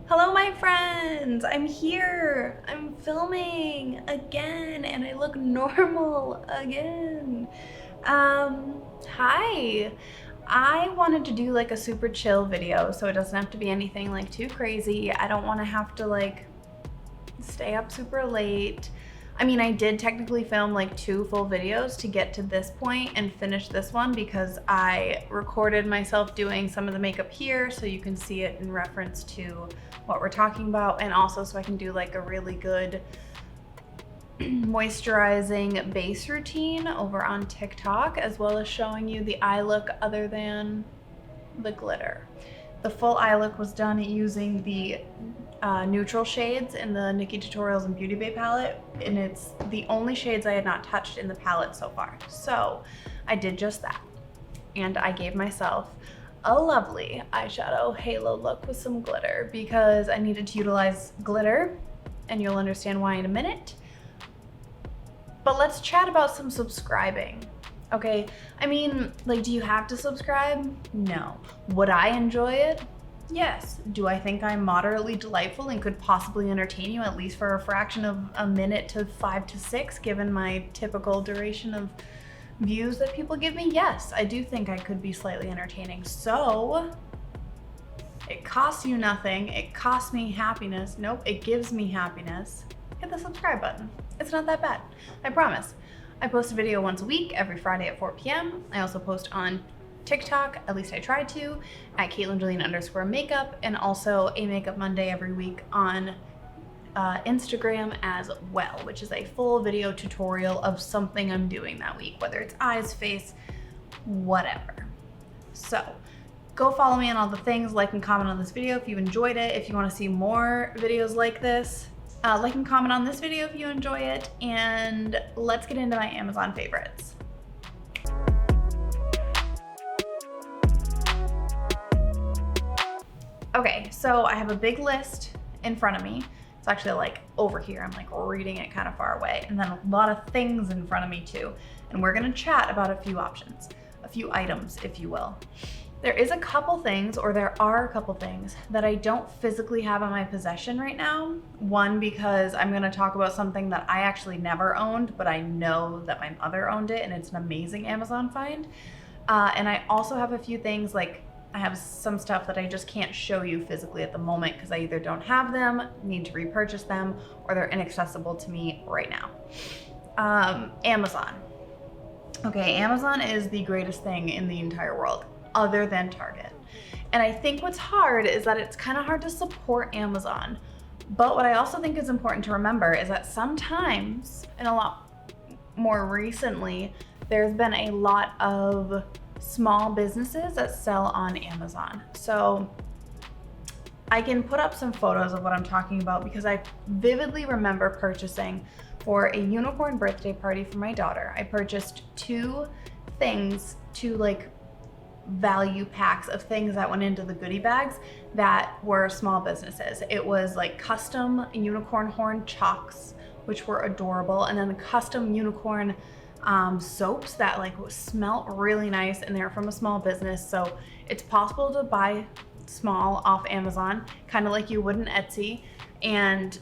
Hello, my friends! I'm here! I'm filming again and I look normal again. Hi! I wanted to do like a super chill video so it doesn't have to be anything like too crazy. I don't want to have to like stay up super late. I mean, I did technically film like 2 full videos to get to this point and finish this one because I recorded myself doing some of the makeup here so you can see it in reference to what we're talking about, and also so I can do like a really good moisturizing base routine over on TikTok, as well as showing you the eye look other than the glitter. The full eye look was done using the neutral shades in the Nikki Tutorials and Beauty Bay palette, and it's the only shades I had not touched in the palette so far. So I did just that, and I gave myself a lovely eyeshadow halo look with some glitter because I needed to utilize glitter, and you'll understand why in a minute. But let's chat about some subscribing. Okay, I mean, like, do you have to subscribe? No. Would I enjoy it? Yes. Do I think I'm moderately delightful and could possibly entertain you at least for a fraction of a minute to 5 to 6, given my typical duration of views that people give me? Yes, I do think I could be slightly entertaining. So it costs you nothing. It costs me happiness. Nope, it gives me happiness. Hit the subscribe button. It's not that bad, I promise. I post a video once a week, every Friday at 4 p.m. I also post on TikTok, at least I try to, at CaitlinJulian_makeup, and also a Makeup Monday every week on Instagram as well, which is a full video tutorial of something I'm doing that week, whether it's eyes, face, whatever. So go follow me on all the things, like and comment on this video if you enjoyed it. If you want to see more videos like this, like and comment on this video if you enjoy it, and let's get into my Amazon favorites. Okay, so I have a big list in front of me. It's actually like over here. I'm like reading it kind of far away, and then a lot of things in front of me too. And we're gonna chat about a few options, a few items, if you will. There are a couple things that I don't physically have in my possession right now. One, because I'm gonna talk about something that I actually never owned, but I know that my mother owned it, and it's an amazing Amazon find. And I also have a few things, like I have some stuff that I just can't show you physically at the moment because I either don't have them, need to repurchase them, or they're inaccessible to me right now. Amazon. Okay, Amazon is the greatest thing in the entire world, other than Target. And I think what's hard is that it's kind of hard to support Amazon. But what I also think is important to remember is that sometimes, and a lot more recently, there's been a lot of small businesses that sell on Amazon. So I can put up some photos of what I'm talking about because I vividly remember purchasing for a unicorn birthday party for my daughter. I purchased 2 things, 2 like value packs of things that went into the goodie bags that were small businesses. It was like custom unicorn horn chalks, which were adorable, and then the custom unicorn soaps that like smelt really nice, and they're from a small business. So it's possible to buy small off Amazon, kind of like you would in Etsy. And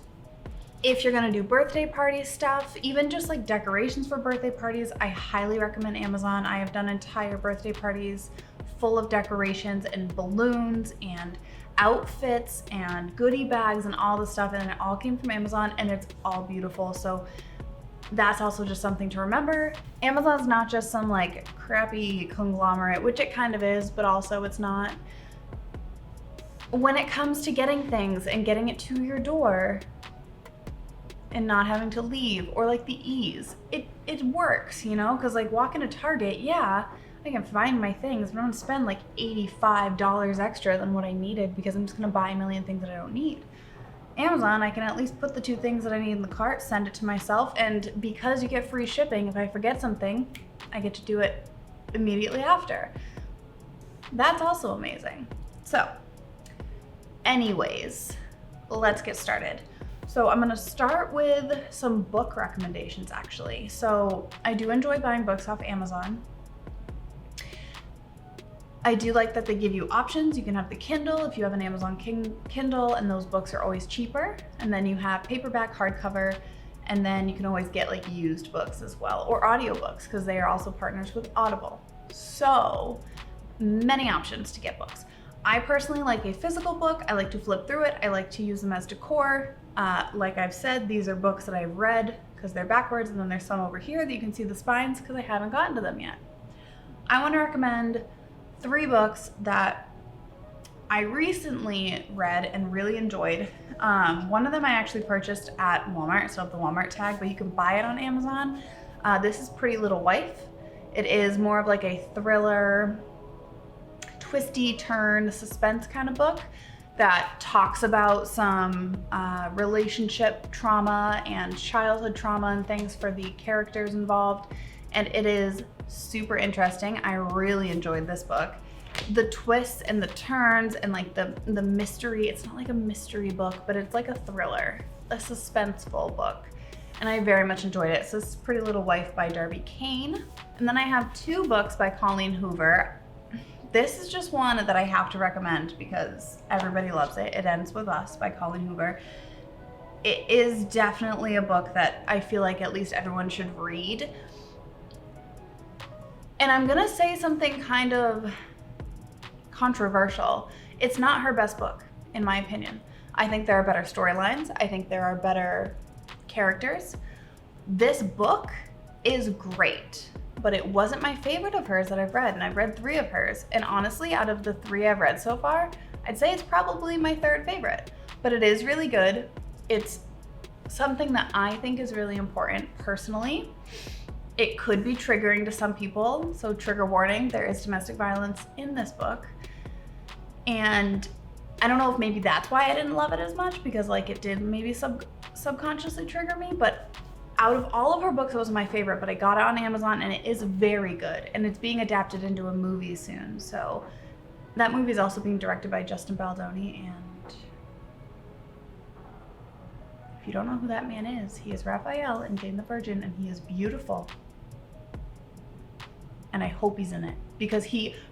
if you're gonna do birthday party stuff, even just like decorations for birthday parties, I highly recommend Amazon. I have done entire birthday parties full of decorations and balloons and outfits and goodie bags and all the stuff, and it all came from Amazon, and it's all beautiful. So that's also just something to remember. Amazon's not just some like crappy conglomerate, which it kind of is, but also it's not. When it comes to getting things and getting it to your door and not having to leave, or like the ease, it works, you know? Because like walking to Target, yeah, I can find my things, but I'm gonna spend like $85 extra than what I needed because I'm just gonna buy a million things that I don't need. Amazon, I can at least put the 2 things that I need in the cart, send it to myself, and because you get free shipping, if I forget something, I get to do it immediately after. That's also amazing. So, anyways, let's get started. So I'm gonna start with some book recommendations actually. So I do enjoy buying books off Amazon. I do like that they give you options. You can have the Kindle if you have an Amazon Kindle, and those books are always cheaper. And then you have paperback, hardcover, and then you can always get like used books as well, or audiobooks, because they are also partners with Audible. So many options to get books. I personally like a physical book. I like to flip through it. I like to use them as decor. Like I've said, these are books that I've read because they're backwards, and then there's some over here that you can see the spines because I haven't gotten to them yet. I want to recommend 3 books that I recently read and really enjoyed. One of them I actually purchased at Walmart. I still have the Walmart tag, but you can buy it on Amazon. This is Pretty Little Wife. It is more of like a thriller, twisty turn, suspense kind of book that talks about some relationship trauma and childhood trauma and things for the characters involved. And it is super interesting. I really enjoyed this book. The twists and the turns and like the mystery, it's not like a mystery book, but it's like a thriller, a suspenseful book. And I very much enjoyed it. So this is Pretty Little Wife by Darby Kane. And then I have 2 books by Colleen Hoover. This is just one that I have to recommend because everybody loves it. It Ends With Us by Colleen Hoover. It is definitely a book that I feel like at least everyone should read. And I'm gonna say something kind of controversial. It's not her best book, in my opinion. I think there are better storylines. I think there are better characters. This book is great, but it wasn't my favorite of hers that I've read, and I've read 3 of hers. And honestly, out of the 3 I've read so far, I'd say it's probably my 3rd favorite, but it is really good. It's something that I think is really important personally. It could be triggering to some people, so trigger warning, there is domestic violence in this book. And I don't know if maybe that's why I didn't love it as much, because like it did maybe subconsciously trigger me, but out of all of her books, it was my favorite, but I got it on Amazon and it is very good, and it's being adapted into a movie soon. So that movie is also being directed by Justin Baldoni, and if you don't know who that man is, he is Raphael in Jane the Virgin, and he is beautiful. And I hope he's in it, because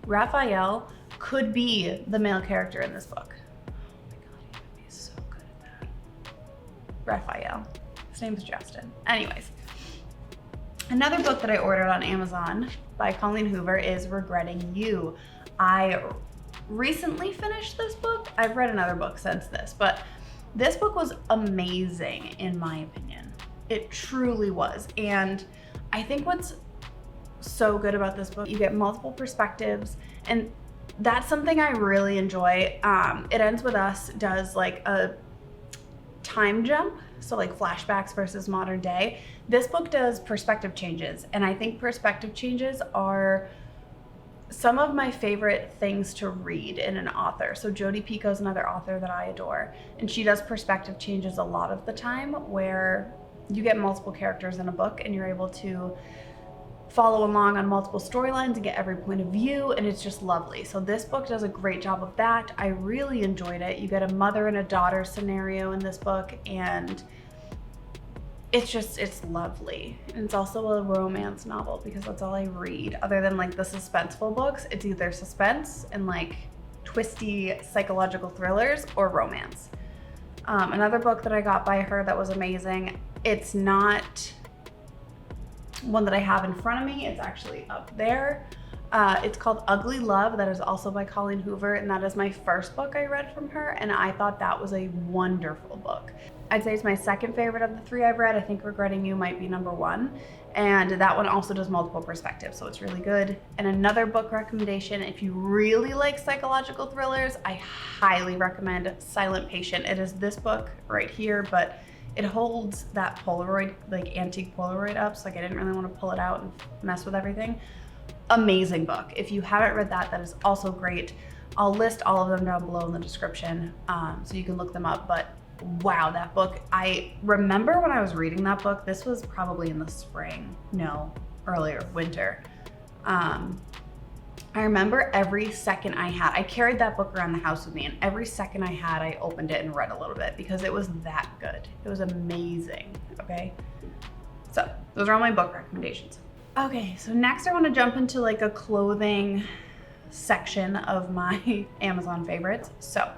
Raphael could be the male character in this book. Oh my God, he would be so good at that. Raphael. His name's Justin. Anyways, another book that I ordered on Amazon by Colleen Hoover is Regretting You. I recently finished this book. I've read another book since this, but this book was amazing in my opinion. It truly was. And I think what's so good about this book, you get multiple perspectives, and that's something I really enjoy. It Ends With Us does like a time jump, so like flashbacks versus modern day. This book does perspective changes, and I think perspective changes are some of my favorite things to read in an author. So Jodi Picoult's another author that I adore, and she does perspective changes a lot of the time, where you get multiple characters in a book and you're able to follow along on multiple storylines and get every point of view, and it's just lovely. So this book does a great job of that. I really enjoyed it. You get a mother and a daughter scenario in this book, and it's lovely. And it's also a romance novel, because that's all I read. Other than like the suspenseful books, it's either suspense and like twisty psychological thrillers, or romance. Another book that I got by her that was amazing, it's not one that I have in front of me, it's actually up there. It's called Ugly Love. That is also by Colleen Hoover, and that is my first book I read from her, and I thought that was a wonderful book. I'd say it's my 2nd favorite of the 3 I've read. I think Regretting You might be number 1, and that one also does multiple perspectives, so it's really good. And another book recommendation, if you really like psychological thrillers, I highly recommend Silent Patient. It is this book right here, but it holds that Polaroid, like antique Polaroid up, so like I didn't really want to pull it out and mess with everything. Amazing book. If you haven't read that, that is also great. I'll list all of them down below in the description, so you can look them up. But wow, that book, I remember when I was reading that book, this was probably in the spring, no, earlier, winter. I remember every second I had, I carried that book around the house with me, and every second I had, I opened it and read a little bit, because it was that good. It was amazing, okay? So those are all my book recommendations. Okay, so next I want to jump into like a clothing section of my Amazon favorites. So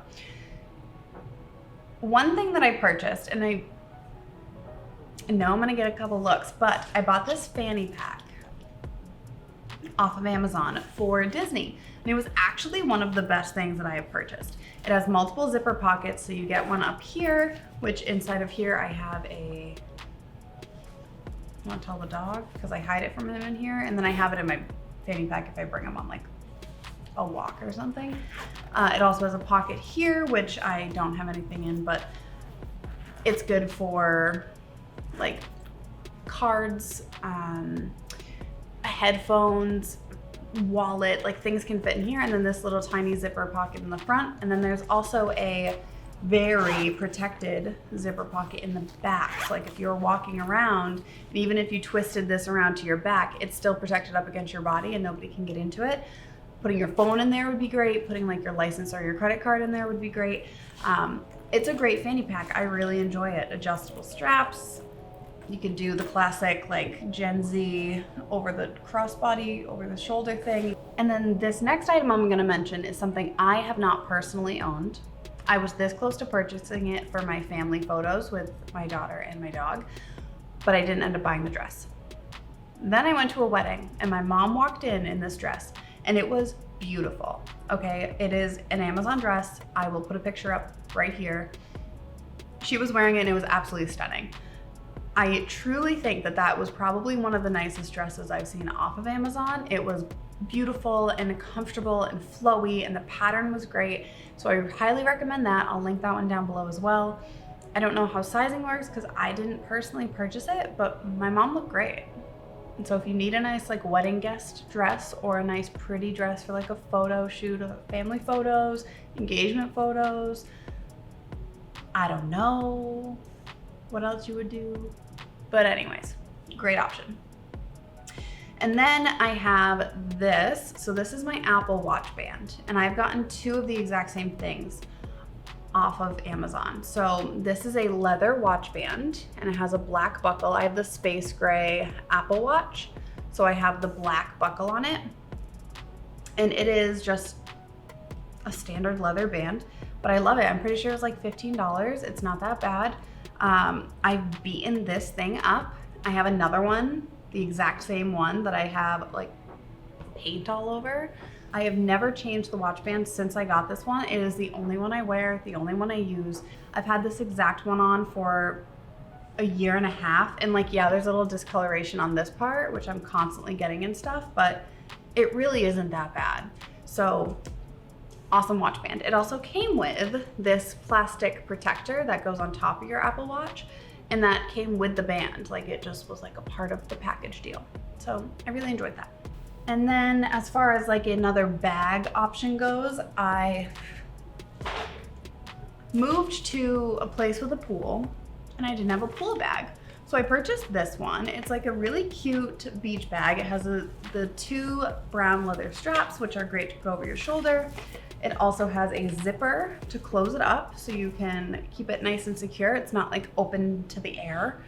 one thing that I purchased, and I know I'm gonna get a couple looks, but I bought this fanny pack off of Amazon for Disney. And it was actually one of the best things that I have purchased. It has multiple zipper pockets, so you get one up here, which inside of here I have a, I want to tell the dog because I hide it from him in here, and then I have it in my fanny pack if I bring him on like a walk or something. It also has a pocket here, which I don't have anything in, but it's good for like cards, headphones, wallet, like things can fit in here. And then this little tiny zipper pocket in the front. And then there's also a very protected zipper pocket in the back. So like if you're walking around, and even if you twisted this around to your back, it's still protected up against your body and nobody can get into it. Putting your phone in there would be great. Putting like your license or your credit card in there would be great. It's a great fanny pack. I really enjoy it. Adjustable straps. You can do the classic like Gen Z over the crossbody, over the shoulder thing. And then this next item I'm gonna mention is something I have not personally owned. I was this close to purchasing it for my family photos with my daughter and my dog, but I didn't end up buying the dress. Then I went to a wedding and my mom walked in this dress and it was beautiful. Okay, it is an Amazon dress. I will put a picture up right here. She was wearing it and it was absolutely stunning. I truly think that that was probably one of the nicest dresses I've seen off of Amazon. It was beautiful and comfortable and flowy, and the pattern was great. So I highly recommend that. I'll link that one down below as well. I don't know how sizing works because I didn't personally purchase it, but my mom looked great. And so if you need a nice like wedding guest dress or a nice pretty dress for like a photo shoot, family photos, engagement photos, I don't know what else you would do. But anyways, great option. And then I have this. So this is my Apple Watch band. And I've gotten two of the exact same things off of Amazon. So this is a leather watch band and it has a black buckle. I have the space gray Apple Watch. So I have the black buckle on it. And it is just a standard leather band, but I love it. I'm pretty sure it's like $15. It's not that bad. I've beaten this thing up. I have another one, the exact same one that I have like paint all over. I have never changed the watch band since I got this one. It is the only one I wear, the only one I use. I've had this exact one on for a year and a half. And like, yeah, there's a little discoloration on this part, which I'm constantly getting and stuff, but it really isn't that bad. So awesome watch band. It also came with this plastic protector that goes on top of your Apple Watch, and that came with the band. Like it just was like a part of the package deal. So I really enjoyed that. And then as far as like another bag option goes, I moved to a place with a pool and I didn't have a pool bag. So I purchased this one. It's like a really cute beach bag. It has the two brown leather straps, which are great to put over your shoulder. It also has a zipper to close it up so you can keep it nice and secure. It's not like open to the air.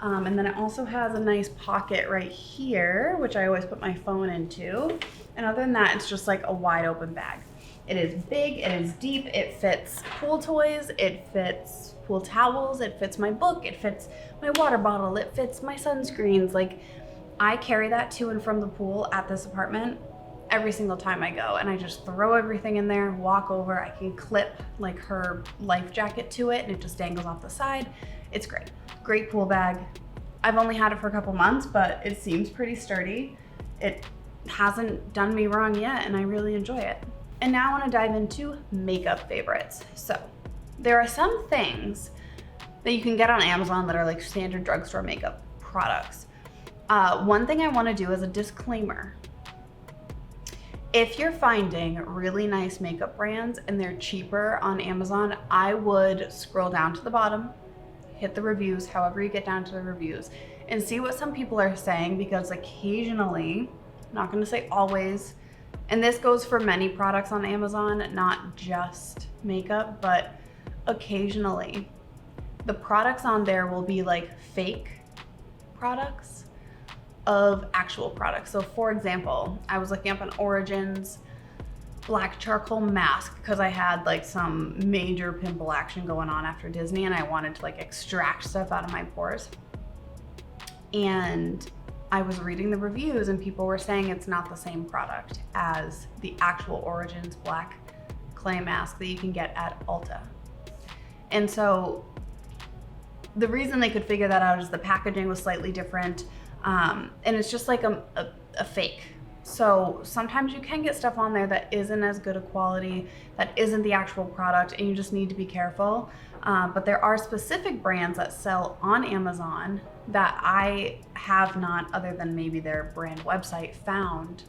And then it also has a nice pocket right here, which I always put my phone into. And other than that, it's just like a wide open bag. It is big, it is deep, it fits pool toys, it fits pool towels, it fits my book, it fits my water bottle, it fits my sunscreens. Like I carry that to and from the pool at this apartment every single time I go, and I just throw everything in there, walk over. I can clip like her life jacket to it and it just dangles off the side. It's great. Great pool bag. I've only had it for a couple months, but it seems pretty sturdy. It hasn't done me wrong yet and I really enjoy it. And now I want to dive into makeup favorites. So there are some things that you can get on Amazon that are like standard drugstore makeup products. One thing I want to do as a disclaimer: if you're finding really nice makeup brands and they're cheaper on Amazon, I would scroll down to the bottom, hit the reviews, however you get down to the reviews, and see what some people are saying, because occasionally, I'm not gonna say always, and this goes for many products on Amazon, not just makeup, but occasionally, the products on there will be like fake products of actual products. So for example, I was looking up on Origins black charcoal mask because I had like some major pimple action going on after Disney and I wanted to like extract stuff out of my pores. And I was reading the reviews and people were saying it's not the same product as the actual Origins black clay mask that you can get at Ulta. And so the reason they could figure that out is the packaging was slightly different, and it's just like a fake. So sometimes you can get stuff on there that isn't as good a quality, that isn't the actual product, and you just need to be careful. But there are specific brands that sell on Amazon that I have not, other than maybe their brand website, found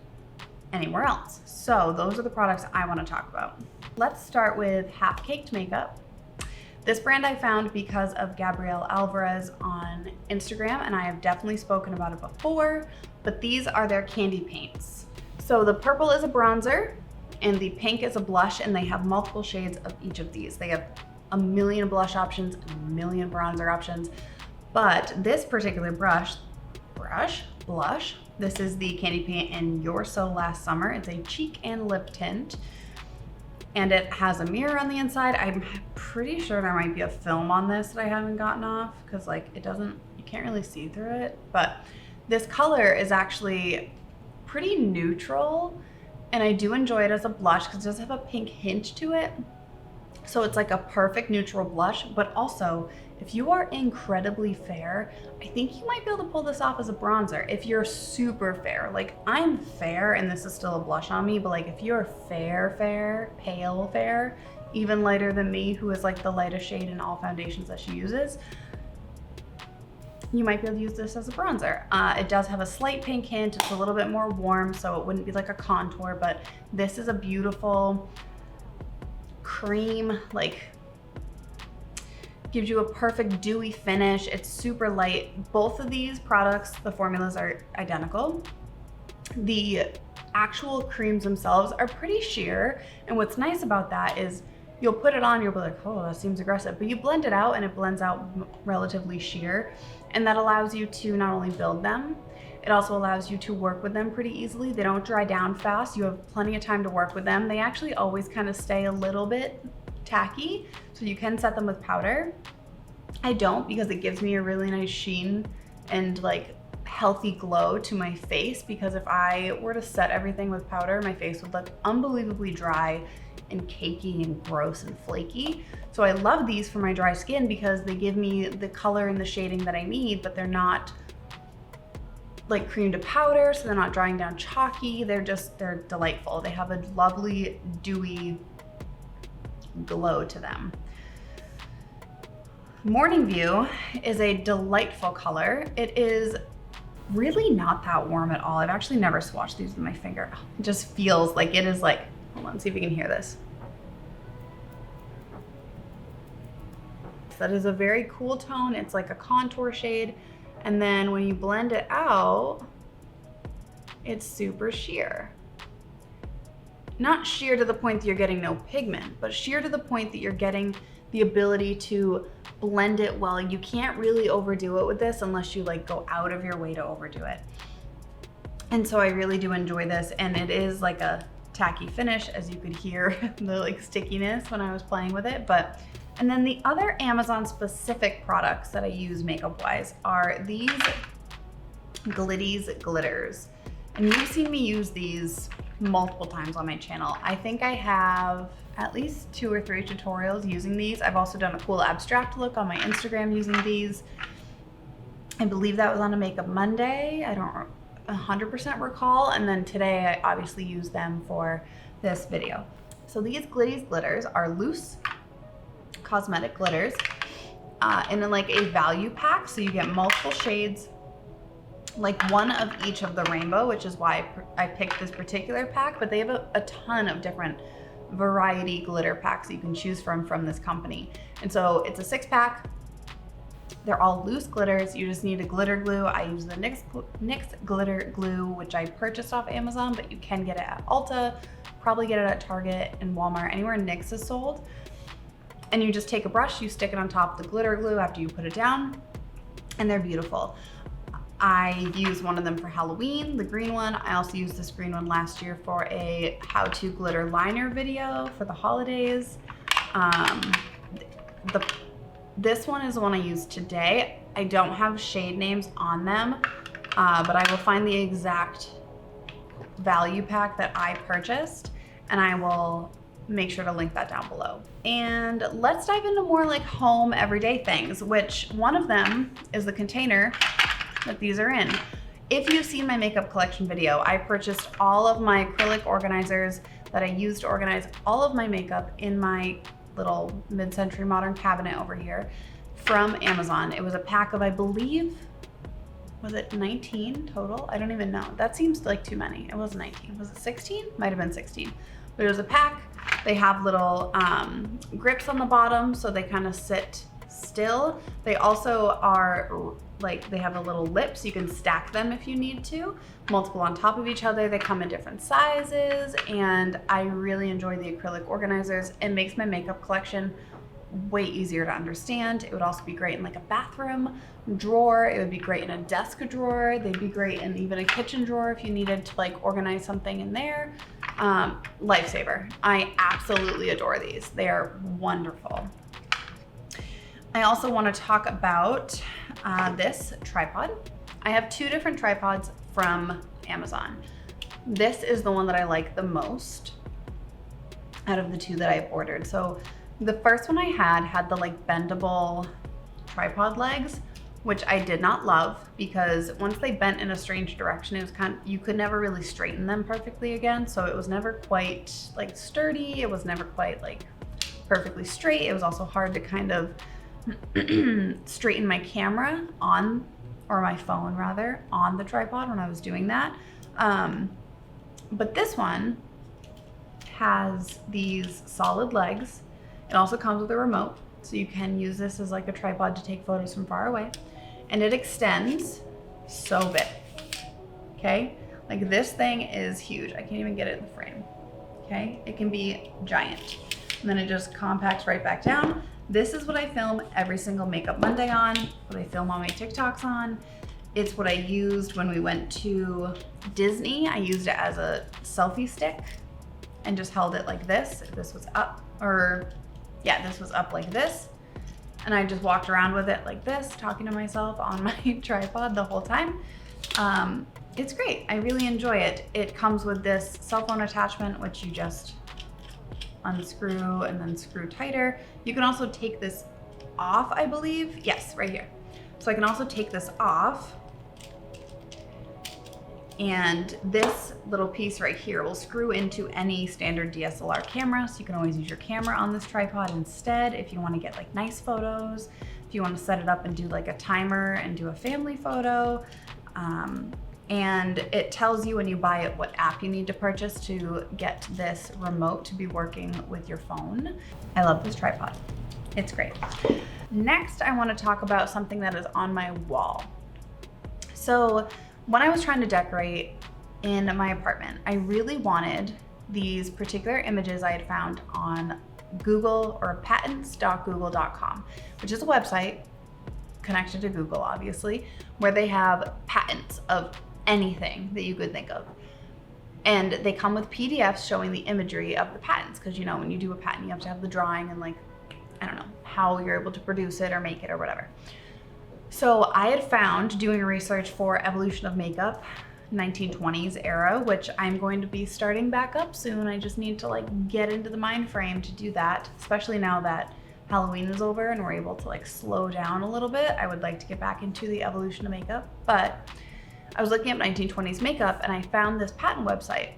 anywhere else. So those are the products I want to talk about. Let's start with Half Caked Makeup. This brand I found because of Gabrielle Alvarez on Instagram, and I have definitely spoken about it before, but these are their candy paints. So the purple is a bronzer and the pink is a blush, and they have multiple shades of each of these. They have a million blush options, a million bronzer options, but this particular blush, this is the candy paint in You're So Last Summer. It's a cheek and lip tint, and it has a mirror on the inside. I'm pretty sure there might be a film on this that I haven't gotten off because like it doesn't, you can't really see through it, but this color is actually pretty neutral, and I do enjoy it as a blush because it does have a pink hint to it. So it's like a perfect neutral blush, but also if you are incredibly fair, I think you might be able to pull this off as a bronzer. If you're super fair, like I'm fair and this is still a blush on me, but like if you're fair, pale fair, even lighter than me, who is like the lightest shade in all foundations that she uses, you might be able to use this as a bronzer. It does have a slight pink hint. It's a little bit more warm, so it wouldn't be like a contour, but this is a beautiful cream, like gives you a perfect dewy finish. It's super light. Both of these products, the formulas are identical. The actual creams themselves are pretty sheer, and what's nice about that is you'll put it on, you'll be like, oh, that seems aggressive, but you blend it out and it blends out relatively sheer, and that allows you to not only build them, it also allows you to work with them pretty easily. They don't dry down fast. You have plenty of time to work with them. They actually always kind of stay a little bit tacky, so you can set them with powder. I don't, because it gives me a really nice sheen and like healthy glow to my face, because if I were to set everything with powder, my face would look unbelievably dry and cakey and gross and flaky. So I love these for my dry skin because they give me the color and the shading that I need, but they're not like cream to powder, so they're not drying down chalky. They're delightful. They have a lovely dewy glow to them. Morning View is a delightful color. It is really not that warm at all. I've actually never swatched these with my finger. It just feels like it is like, hold on, see if you can hear this. That is a very cool tone. It's like a contour shade. And then when you blend it out, it's super sheer. Not sheer to the point that you're getting no pigment, but sheer to the point that you're getting the ability to blend it well. You can't really overdo it with this unless you like go out of your way to overdo it. And so I really do enjoy this, and it is like a tacky finish, as you could hear the like stickiness when I was playing with it. And then the other Amazon specific products that I use makeup wise are these Glitties glitters. And you've seen me use these multiple times on my channel. I think I have at least 2 or 3 tutorials using these. I've also done a cool abstract look on my Instagram using these. I believe that was on a Makeup Monday. I don't 100% recall. And then today I obviously used them for this video. So these Glitties glitters are loose cosmetic glitters in like a value pack. So you get multiple shades, like one of each of the rainbow, which is why I picked this particular pack, but they have a ton of different variety glitter packs that you can choose from this company. And so it's a 6-pack. They're all loose glitters. You just need a glitter glue. I use the NYX glitter glue, which I purchased off Amazon, but you can get it at Ulta, probably get it at Target and Walmart, anywhere NYX is sold. And you just take a brush, you stick it on top of the glitter glue after you put it down, and they're beautiful. I used one of them for Halloween, the green one. I also used this green one last year for a how-to glitter liner video for the holidays. This one is the one I used today. I don't have shade names on them, but I will find the exact value pack that I purchased, and I will make sure to link that down below. And let's dive into more like home everyday things, which one of them is the container that these are in. If you've seen my makeup collection video, I purchased all of my acrylic organizers that I use to organize all of my makeup in my little mid-century modern cabinet over here from Amazon. It was a pack of, I believe, was it 19 total? I don't even know. That seems like too many. It wasn't 19. Was it 16? Might have been 16. But it was a pack. They have little grips on the bottom so they kind of sit still. They also are like, they have a little lip so you can stack them if you need to, multiple on top of each other. They come in different sizes, and I really enjoy the acrylic organizers. It makes my makeup collection way easier to understand. It would also be great in like a bathroom drawer. It would be great in a desk drawer. They'd be great in even a kitchen drawer if you needed to like organize something in there. Lifesaver. I absolutely adore these. They are wonderful. I also want to talk about this tripod. I have two different tripods from Amazon. This is the one that I like the most out of the two that I've ordered. So the first one I had the like bendable tripod legs, which I did not love because once they bent in a strange direction, it was you could never really straighten them perfectly again. So it was never quite like sturdy. It was never quite like perfectly straight. It was also hard to kind of straighten my camera on, or my phone rather, on the tripod when I was doing that. But this one has these solid legs. It also comes with a remote, so you can use this as like a tripod to take photos from far away. And it extends so big, okay? Like this thing is huge. I can't even get it in the frame, okay? It can be giant. And then it just compacts right back down. This is what I film every single Makeup Monday on, what I film all my TikToks on. It's what I used when we went to Disney. I used it as a selfie stick and just held it like this. If this was up, or yeah, this was up like this. And I just walked around with it like this, talking to myself on my tripod the whole time. It's great, I really enjoy it. It comes with this cell phone attachment, which you just unscrew and then screw tighter. You can also take this off, I believe. Yes, right here. So I can also take this off, and this little piece right here will screw into any standard DSLR camera. So you can always use your camera on this tripod instead if you want to get like nice photos, if you want to set it up and do like a timer and do a family photo. And it tells you when you buy it what app you need to purchase to get this remote to be working with your phone. I love this tripod. It's great. Next, I want to talk about something that is on my wall. So when I was trying to decorate in my apartment, I really wanted these particular images I had found on Google, or patents.google.com, which is a website connected to Google, obviously, where they have patents of anything that you could think of. And they come with PDFs showing the imagery of the patents, because you know, when you do a patent, you have to have the drawing and like, I don't know, how you're able to produce it or make it or whatever. So I had found, doing research for Evolution of Makeup, 1920s era, which I'm going to be starting back up soon. I just need to like get into the mind frame to do that, especially now that Halloween is over and we're able to like slow down a little bit. I would like to get back into the Evolution of Makeup, but I was looking at 1920s makeup and I found this patent website,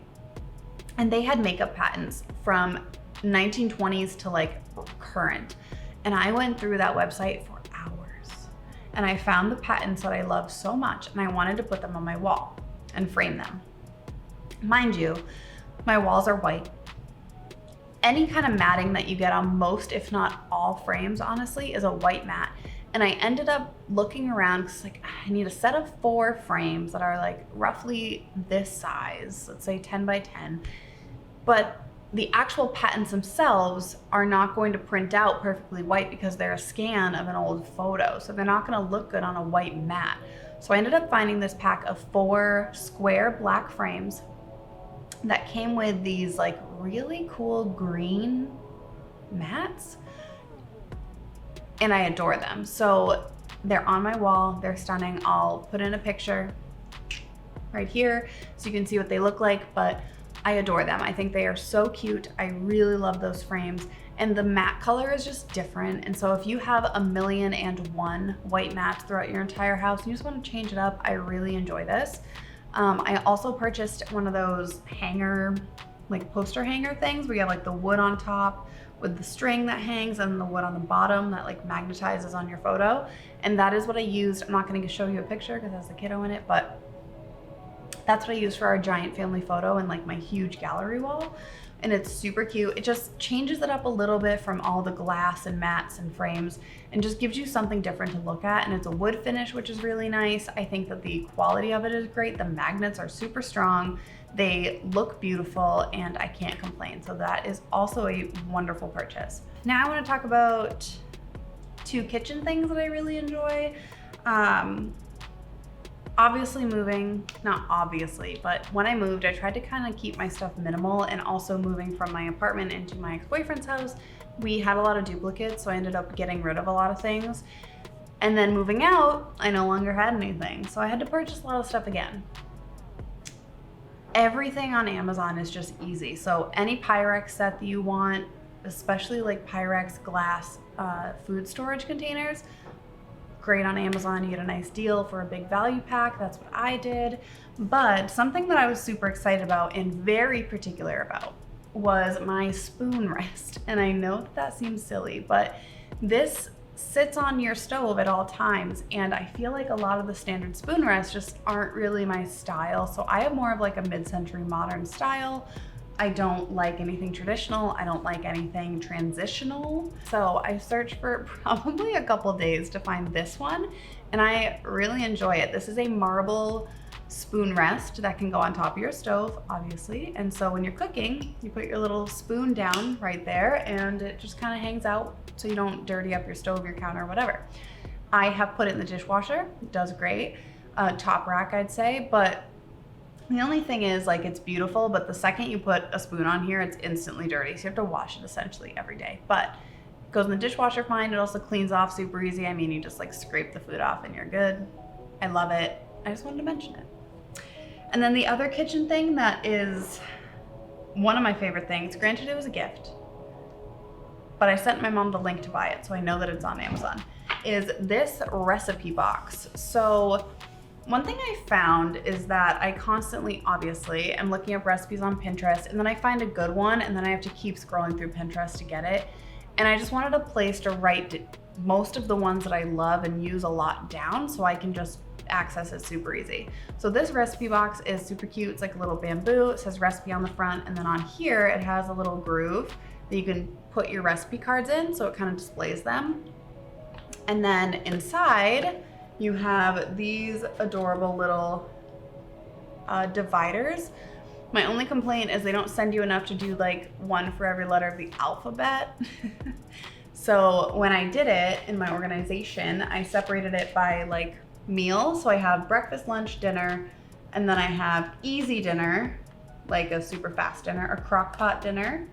and they had makeup patents from 1920s to like current. And I went through that website for hours and I found the patents that I love so much, and I wanted to put them on my wall and frame them. Mind you, my walls are white. Any kind of matting that you get on most, if not all frames, honestly, is a white matte. And I ended up looking around because like I need a set of 4 frames that are like roughly this size, let's say 10 by 10. But the actual patents themselves are not going to print out perfectly white because they're a scan of an old photo. So they're not gonna look good on a white matte. So I ended up finding this pack of 4 square black frames that came with these like really cool green mats, and I adore them. So they're on my wall, they're stunning. I'll put in a picture right here so you can see what they look like, but I adore them. I think they are so cute. I really love those frames, and the matte color is just different. And so if you have 1,000,001 white mats throughout your entire house and you just want to change it up, I really enjoy this. I also purchased one of those hanger, like poster hanger things where you have like the wood on top with the string that hangs and the wood on the bottom that like magnetizes on your photo. And that is what I used. I'm not going to show you a picture because it has the kiddo in it, but that's what I used for our giant family photo and like my huge gallery wall. And it's super cute. It just changes it up a little bit from all the glass and mats and frames and just gives you something different to look at. And it's a wood finish, which is really nice. I think that the quality of it is great. The magnets are super strong. They look beautiful and I can't complain. So that is also a wonderful purchase. Now I want to talk about 2 kitchen things that I really enjoy. Obviously moving, not obviously, but when I moved, I tried to kind of keep my stuff minimal, and also moving from my apartment into my ex-boyfriend's house, we had a lot of duplicates, so I ended up getting rid of a lot of things. And then moving out, I no longer had anything, so I had to purchase a lot of stuff again. Everything on Amazon is just easy. So any Pyrex set that you want, especially like Pyrex glass food storage containers, great on Amazon. You get a nice deal for a big value pack. That's what I did. But something that I was super excited about and very particular about was my spoon rest. And I know that seems silly, but this sits on your stove at all times, and I feel like a lot of the standard spoon rests just aren't really my style. So I have more of like a mid-century modern style. I don't like anything traditional. I don't like anything transitional. So I searched for probably a couple days to find this one, and I really enjoy it. This is a marble spoon rest that can go on top of your stove, obviously. And so when you're cooking, you put your little spoon down right there, and it just kind of hangs out so you don't dirty up your stove, your counter, whatever. I have put it in the dishwasher. It does great. Top rack, I'd say, but the only thing is, like, it's beautiful, but the second you put a spoon on here, it's instantly dirty. So you have to wash it essentially every day. But it goes in the dishwasher fine. It also cleans off super easy. I mean, you just like scrape the food off and you're good. I love it. I just wanted to mention it. And then the other kitchen thing that is one of my favorite things, granted it was a gift, but I sent my mom the link to buy it, so I know that it's on Amazon, is this recipe box. So one thing I found is that I constantly, obviously, am looking up recipes on Pinterest, and then I find a good one, and then I have to keep scrolling through Pinterest to get it. And I just wanted a place to write most of the ones that I love and use a lot down, so I can just access it super easy. So this recipe box is super cute. It's like a little bamboo. It says recipe on the front, and then on here it has a little groove that you can put your recipe cards in, so it kind of displays them. And then inside, you have these adorable little dividers. My only complaint is they don't send you enough to do like one for every letter of the alphabet. So when I did it in my organization, I separated it by like meal. So I have breakfast, lunch, dinner, and then I have easy dinner, like a super fast dinner, a crock pot dinner,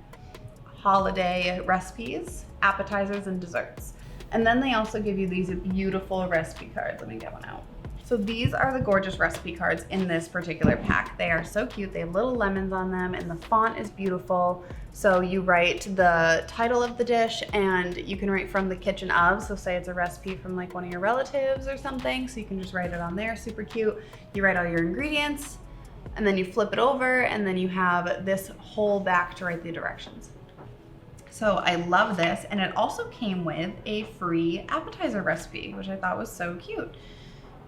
holiday recipes, appetizers, and desserts. And then they also give you these beautiful recipe cards. Let me get one out. So these are the gorgeous recipe cards in this particular pack. They are so cute. They have little lemons on them, and the font is beautiful. So you write the title of the dish, and you can write from the kitchen of. So say it's a recipe from like one of your relatives or something, so you can just write it on there, super cute. You write all your ingredients, and then you flip it over, and then you have this whole back to write the directions. So I love this, and it also came with a free appetizer recipe, which I thought was so cute.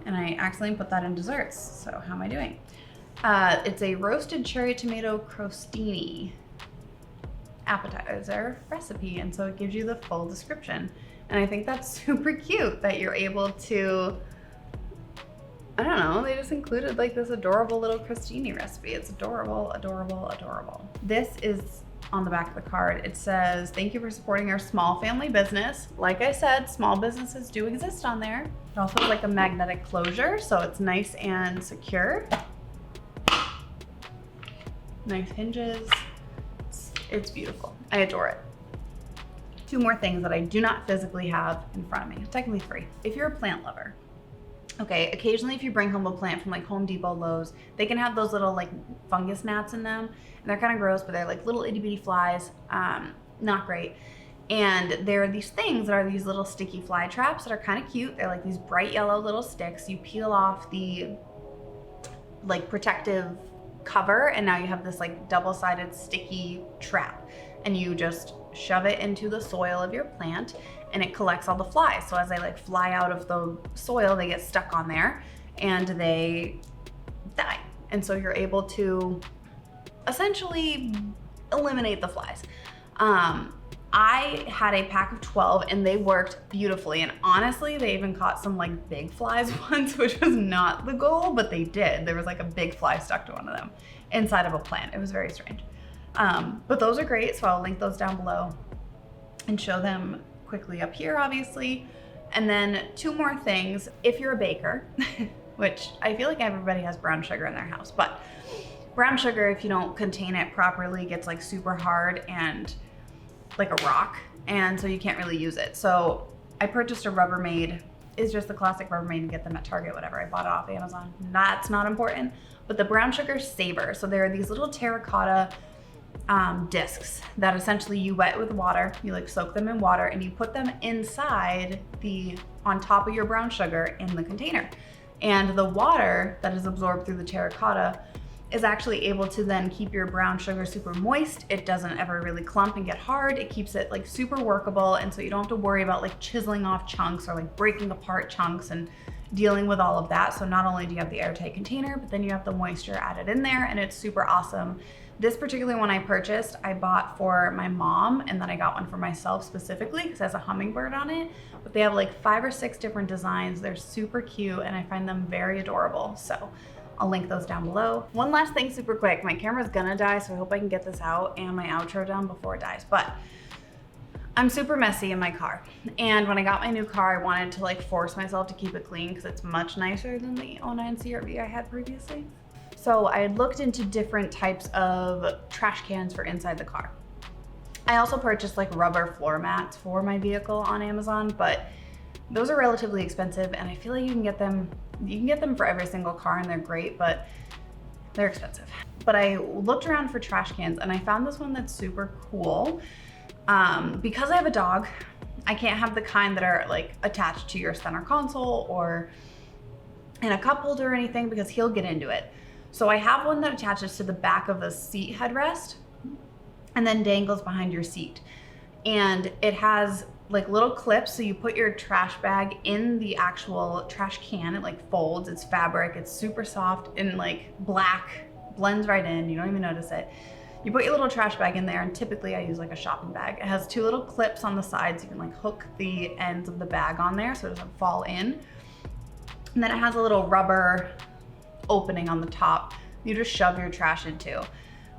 And I accidentally put that in desserts, so how am I doing? It's a roasted cherry tomato crostini appetizer recipe, and so it gives you the full description. And I think that's super cute that you're able to, I don't know, they just included like this adorable little crostini recipe. It's adorable, adorable, adorable. This is on the back of the card, it says, "Thank you for supporting our small family business." Like I said, small businesses do exist on there. It also has like a magnetic closure, so it's nice and secure. Nice hinges. It's beautiful. I adore it. Two more things that I do not physically have in front of me. Technically three. If you're a plant lover, okay, occasionally if you bring home a plant from like Home Depot, Lowe's, they can have those little like fungus gnats in them. And they're kind of gross, but they're like little itty bitty flies. Not great. And there are these things that are these little sticky fly traps that are kind of cute. They're like these bright yellow little sticks. You peel off the like protective cover, and now you have this like double-sided sticky trap, and you just shove it into the soil of your plant and it collects all the flies. So as they like fly out of the soil, they get stuck on there and they die. And so you're able to essentially eliminate the flies. I had a pack of 12 and they worked beautifully. And honestly, they even caught some like big flies once, which was not the goal, but they did. There was like a big fly stuck to one of them inside of a plant. It was very strange. But those are great, so I'll link those down below and show them quickly up here, obviously. And then two more things. If you're a baker, which I feel like everybody has brown sugar in their house, but brown sugar, if you don't contain it properly, gets like super hard and like a rock, and so you can't really use it. So I purchased a Rubbermaid. It's just the classic Rubbermaid, and get them at Target, whatever. I bought it off Amazon. That's not important. But the brown sugar saver. So there are these little terracotta discs that essentially you wet with water. You like soak them in water and you put them inside on top of your brown sugar in the container. And the water that is absorbed through the terracotta is actually able to then keep your brown sugar super moist. It doesn't ever really clump and get hard. It keeps it like super workable, and so you don't have to worry about like chiseling off chunks or like breaking apart chunks and dealing with all of that. So not only do you have the airtight container, but then you have the moisture added in there, and it's super awesome. This particular one I purchased, I bought for my mom, and then I got one for myself specifically because it has a hummingbird on it. But they have like 5 or 6 different designs. They're super cute and I find them very adorable. So I'll link those down below. One last thing super quick. My camera's gonna die, so I hope I can get this out and my outro done before it dies. But I'm super messy in my car. And when I got my new car, I wanted to like force myself to keep it clean because it's much nicer than the 09 CR-V I had previously. So I had looked into different types of trash cans for inside the car. I also purchased like rubber floor mats for my vehicle on Amazon, but those are relatively expensive, and I feel like you can get them for every single car and they're great, but they're expensive. But I looked around for trash cans and I found this one that's super cool. Because I have a dog, I can't have the kind that are like attached to your center console or in a cup holder or anything because he'll get into it. So I have one that attaches to the back of the seat headrest and then dangles behind your seat. And it has like little clips, so you put your trash bag in the actual trash can. It like folds, it's fabric, it's super soft and like black, blends right in, you don't even notice it. You put your little trash bag in there, and typically I use like a shopping bag. It has 2 little clips on the sides. You can like hook the ends of the bag on there so it doesn't fall in. And then it has a little rubber opening on the top you just shove your trash into.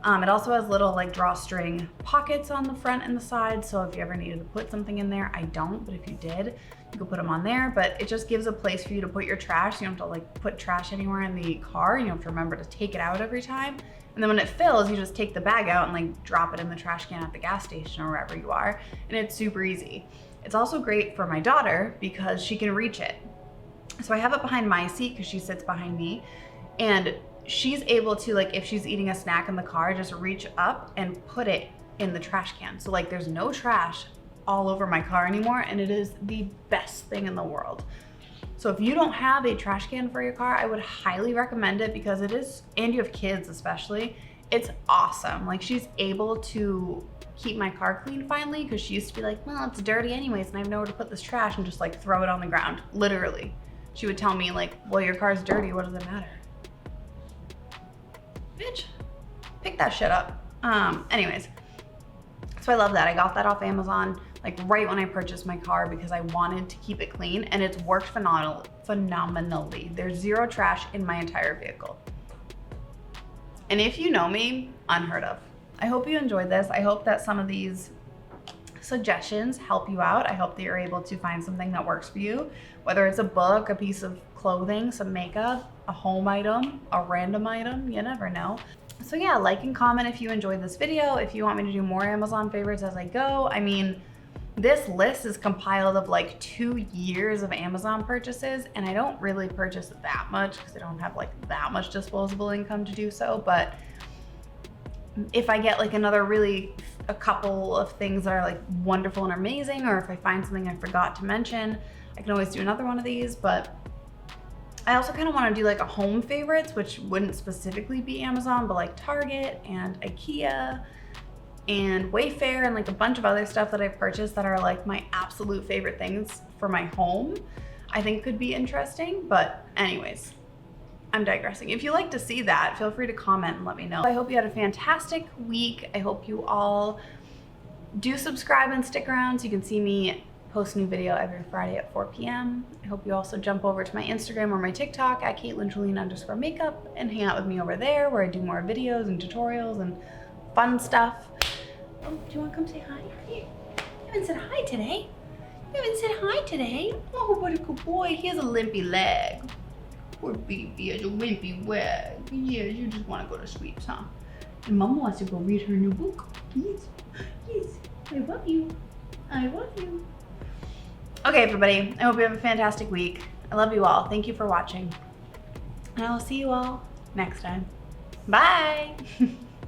It also has little like drawstring pockets on the front and the side, so if you ever needed to put something in there, I don't, but if you did, you could put them on there. But it just gives a place for you to put your trash. You don't have to like put trash anywhere in the car. You don't have to remember to take it out every time. And then when it fills, you just take the bag out and like drop it in the trash can at the gas station or wherever you are, and it's super easy. It's also great for my daughter because she can reach it. So I have it behind my seat because she sits behind me, and she's able to, like, if she's eating a snack in the car, just reach up and put it in the trash can. So like there's no trash all over my car anymore, and it is the best thing in the world. So if you don't have a trash can for your car, I would highly recommend it because it is, and you have kids especially, it's awesome. Like, she's able to keep my car clean finally, because she used to be like, well, it's dirty anyways and I have nowhere to put this trash, and just like throw it on the ground. Literally. She would tell me like, well, your car's dirty, what does it matter? Bitch, pick that shit up. Anyways, so I love that. I got that off Amazon like right when I purchased my car because I wanted to keep it clean, and it's worked phenomenally. There's zero trash in my entire vehicle. And if you know me, unheard of. I hope you enjoyed this. I hope that some of these suggestions help you out. I hope that you're able to find something that works for you, whether it's a book, a piece of clothing, some makeup, a home item, a random item, you never know. So yeah, like and comment if you enjoyed this video, if you want me to do more Amazon favorites as I go. I mean, this list is compiled of like 2 years of Amazon purchases, and I don't really purchase that much because I don't have like that much disposable income to do so, but if I get like a couple of things that are like wonderful and amazing, or if I find something I forgot to mention, I can always do another one of these. But I also kind of want to do like a home favorites, which wouldn't specifically be Amazon, but like Target and IKEA and Wayfair and like a bunch of other stuff that I've purchased that are like my absolute favorite things for my home, I think could be interesting. But anyways, I'm digressing. If you like to see that, feel free to comment and let me know. I hope you had a fantastic week. I hope you all do subscribe and stick around so you can see me post a new video every Friday at 4 p.m. I hope you also jump over to my Instagram or my TikTok at CaitlinJulian_makeup and hang out with me over there where I do more videos and tutorials and fun stuff. Oh, do you want to come say hi? You haven't said hi today. You haven't said hi today. Oh, what a good boy. He has a limpy leg. Poor baby has a limpy leg. Yeah, you just want to go to sleep, huh? And Mama wants to go read her new book. Yes, yes. I love you. I love you. Okay, everybody. I hope you have a fantastic week. I love you all. Thank you for watching. And I will see you all next time. Bye.